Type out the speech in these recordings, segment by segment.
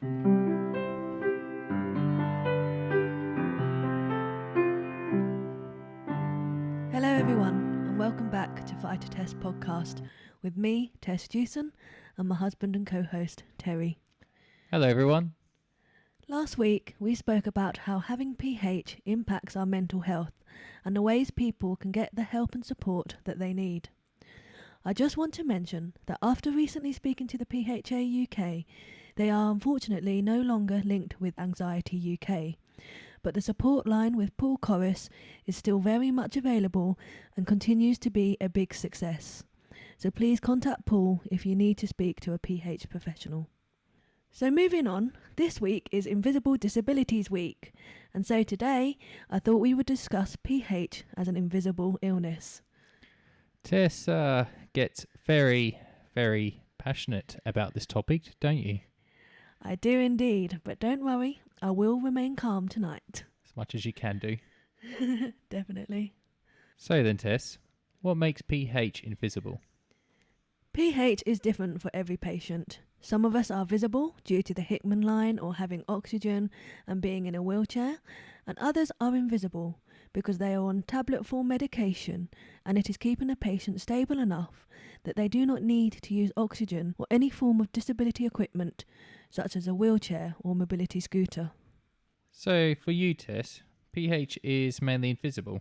Hello everyone, and welcome back to Fight to Test podcast with me, Tess Jewson, and my husband and co-host, Terry. Hello everyone. Last week, we spoke about how having PH impacts our mental health and the ways people can get the help and support that they need. I just want to mention that after recently speaking to the PHA UK, they are unfortunately no longer linked with Anxiety UK. But the support line with Paul Corris is still very much available and continues to be a big success. So please contact Paul if you need to speak to a PH professional. So moving on, this week is Invisible Disabilities Week, and so today I thought we would discuss PH as an invisible illness. Tess gets very, very passionate about this topic, don't you? I do indeed, but don't worry, I will remain calm tonight. As much as you can do. Definitely. So then, Tess, what makes PH invisible? PH is different for every patient. Some of us are visible due to the Hickman line or having oxygen and being in a wheelchair, and others are invisible because they are on tablet form medication and it is keeping the patient stable enough that they do not need to use oxygen or any form of disability equipment such as a wheelchair or mobility scooter. So for you, Tess, PH is mainly invisible.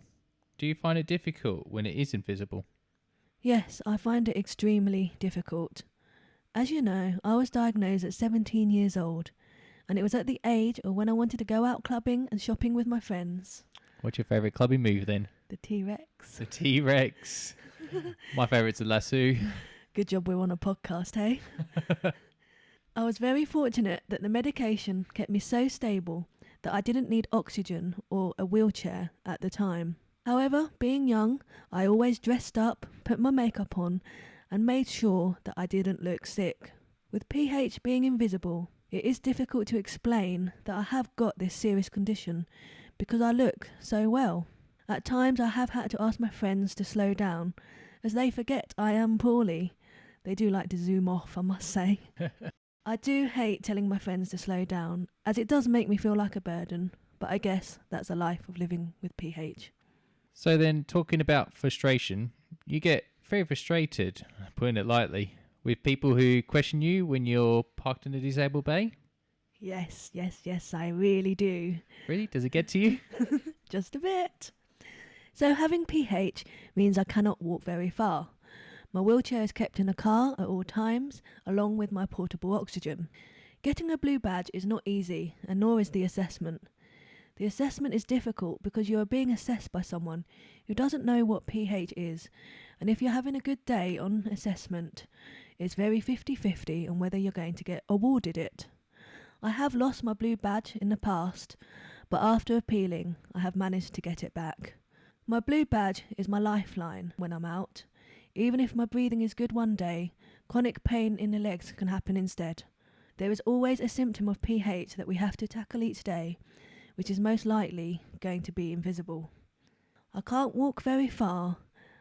Do you find it difficult when it is invisible? Yes, I find it extremely difficult. As you know, I was diagnosed at 17 years old, and it was at the age of when I wanted to go out clubbing and shopping with my friends. What's your favourite clubbing move then? The T-Rex. The T-Rex. My favourite's the lasso. Good job we're on a podcast, hey? I was very fortunate that the medication kept me so stable that I didn't need oxygen or a wheelchair at the time. However, being young, I always dressed up, put my makeup on, and made sure that I didn't look sick. With PH being invisible, it is difficult to explain that I have got this serious condition because I look so well. At times I have had to ask my friends to slow down as they forget I am poorly. They do like to zoom off, I must say. I do hate telling my friends to slow down as it does make me feel like a burden, but I guess that's the life of living with PH. So then, talking about frustration, you get very frustrated, putting it lightly, with people who question you when you're parked in a disabled bay? Yes, I really do. Really? Does it get to you? Just a bit. So having PH means I cannot walk very far. My wheelchair is kept in a car at all times, along with my portable oxygen. Getting a blue badge is not easy, and nor is the assessment. The assessment is difficult because you are being assessed by someone who doesn't know what PH is, and if you're having a good day on assessment, it's very 50-50 on whether you're going to get awarded it. I have lost my blue badge in the past, but after appealing, I have managed to get it back. My blue badge is my lifeline when I'm out. Even if my breathing is good one day, chronic pain in the legs can happen instead. There is always a symptom of PH that we have to tackle each day, which is most likely going to be invisible. I can't walk very far,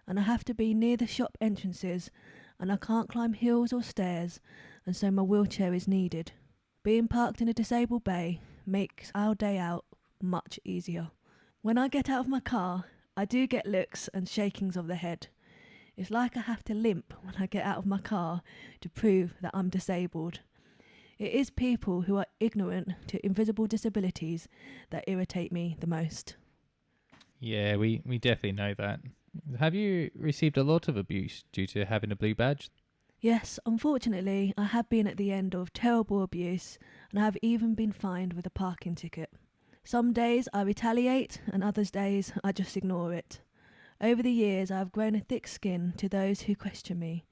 and I have to be near the shop entrances, and I can't climb hills or stairs, and so my wheelchair is needed. Being parked in a disabled bay makes our day out much easier. When I get out of my car, I do get looks and shakings of the head. It's like I have to limp when I get out of my car to prove that I'm disabled. It is people who are ignorant to invisible disabilities that irritate me the most. Yeah, we definitely know that. Have you received a lot of abuse due to having a blue badge? Yes, unfortunately, I have been at the end of terrible abuse, and I have even been fined with a parking ticket. Some days I retaliate, and other days I just ignore it. Over the years, I have grown a thick skin to those who question me,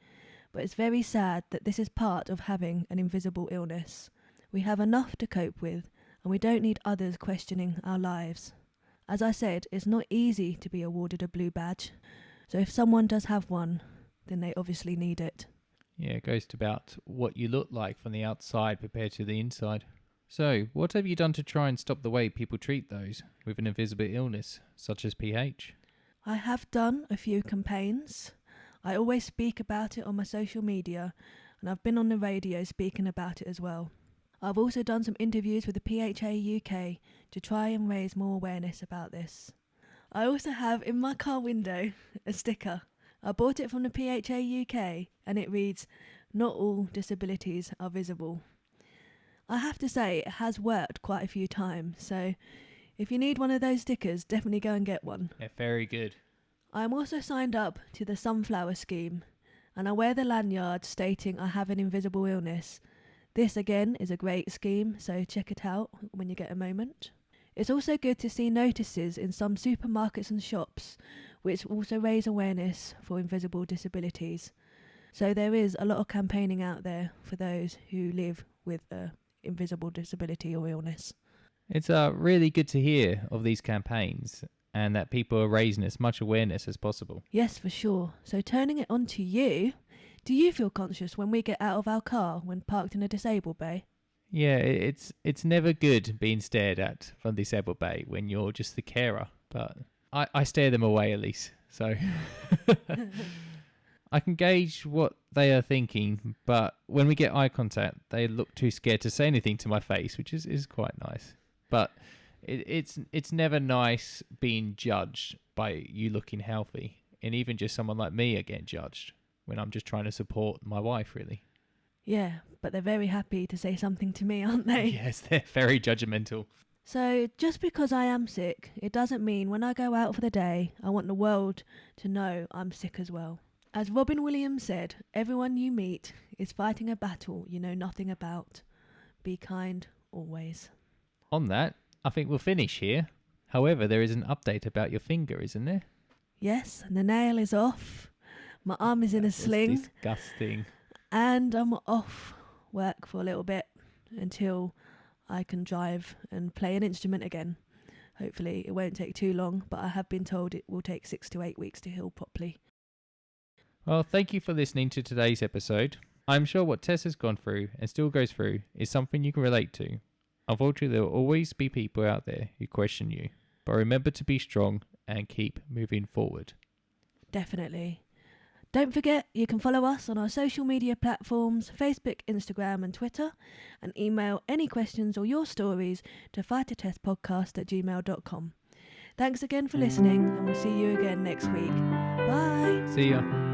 but it's very sad that this is part of having an invisible illness. We have enough to cope with, and we don't need others questioning our lives. As I said, it's not easy to be awarded a blue badge, so if someone does have one, then they obviously need it. Yeah, it goes to about what you look like from the outside compared to the inside. So, what have you done to try and stop the way people treat those with an invisible illness, such as PH? I have done a few campaigns. I always speak about it on my social media, and I've been on the radio speaking about it as well. I've also done some interviews with the PHA UK to try and raise more awareness about this. I also have in my car window a sticker. I bought it from the PHA UK and it reads, "Not all disabilities are visible." I have to say it has worked quite a few times, so if you need one of those stickers, definitely go and get one. Yeah, very good. I am also signed up to the Sunflower Scheme and I wear the lanyard stating I have an invisible illness. This again is a great scheme, so check it out when you get a moment. It's also good to see notices in some supermarkets and shops which also raise awareness for invisible disabilities. So there is a lot of campaigning out there for those who live with a invisible disability or illness. It's really good to hear of these campaigns and that people are raising as much awareness as possible. Yes, for sure. So turning it on to you, do you feel conscious when we get out of our car when parked in a disabled bay? Yeah, it's never good being stared at from disabled bay when you're just the carer, but I stare them away at least, so I can gauge what they are thinking, but when we get eye contact, they look too scared to say anything to my face, which is quite nice. But it's never nice being judged by you looking healthy, and even just someone like me are getting judged when I'm just trying to support my wife, really. Yeah, but they're very happy to say something to me, aren't they? Yes, they're very judgmental. So just because I am sick, it doesn't mean when I go out for the day, I want the world to know I'm sick as well. As Robin Williams said, everyone you meet is fighting a battle you know nothing about. Be kind always. On that, I think we'll finish here. However, there is an update about your finger, isn't there? Yes, and the nail is off. My arm is in a sling. Disgusting. And I'm off work for a little bit until I can drive and play an instrument again. Hopefully it won't take too long, but I have been told it will take 6 to 8 weeks to heal properly. Well, thank you for listening to today's episode. I'm sure what Tess has gone through and still goes through is something you can relate to. Unfortunately, there will always be people out there who question you, but remember to be strong and keep moving forward. Definitely. Don't forget, you can follow us on our social media platforms, Facebook, Instagram and Twitter, and email any questions or your stories to fightertestpodcast@gmail.com. Thanks again for listening, and we'll see you again next week. Bye! See ya.